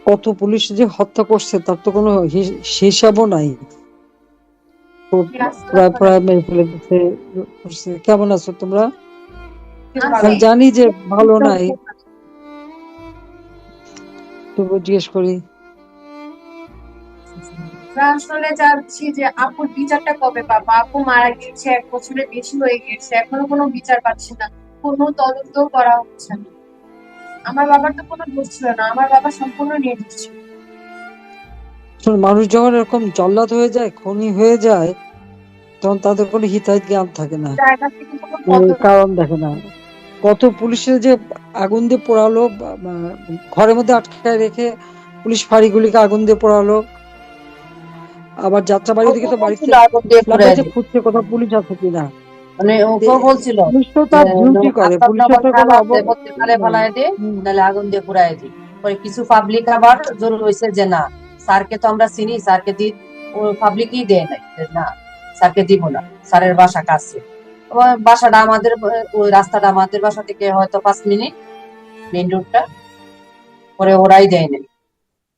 কত পুলিশ যে হত্যা করছে তার তো কোনো হিসাবও নাই। তো প্রায় প্রায় মেরে ফেলে দিচ্ছে, করছে। কেমন আছো তোমরা? আমি জানি যে ভালো নাই, তবু জিজ্ঞেস করি। আসলে চাচ্ছি যে আপুর বিচারটা কবে পাবো। আপু মারা গিয়েছে 1 বছরের বেশি হয়ে গেছে, এখনো কোনো বিচার পাচ্ছি না, কোনো তদন্ত করা হচ্ছে না। আমার বাবার তো কোনো দোষ ছিল না, আমার বাবা সম্পূর্ণ নির্দোষ ছিল। শোনো, মানুষ যখন এরকম জল্লাদ হয়ে যায়, খুনি হয়ে যায়, তখন তাদের কোনো হিতাহিত জ্ঞান থাকে না, জায়গা থেকে কোনো পদক্ষেপ। কারণ দেখে না। কত পুলিশের যে আগুন দিয়ে পোড়ালো, ঘরের মধ্যে আটকায় রেখে পুলিশ ফাঁড়িগুলিকে আগুন দিয়ে পোড়ালো। আবার যাত্রাবাড়ি দিকে ওকেও তো বলছিল বাড়িতে আগুন দিয়ে ফ্ল্যাট পুড়াই বাড়িতে দিই, খুঁজছে কোথাও পুলিশ আছে কিনা। মানে ওকেও বলছিল পুলিশ তো যে তার ডিউটি করে, আফতাব পুলিশের যখন তো কোনো ফালাতে বলতে ফালে নাই। ফালাই দে, হুম। নাহলে আগুন দিয়ে পুড়াই দিই। পরে কিছু পাবলিক আবার জোর হয়েছে যে না, স্যারকে তো আমরা চিনি, স্যারকে দি। ও পাবলিকই দেয় নাই যে না, স্যারকে দিব না, স্যারের বাসা কাছে। বাসাটা আমাদের, ওই রাস্তাটা আমাদের বাসা থেকে হয়তো 5 মিনিট, মেইন রোডটা। পরে ওরাই দেয় নাই।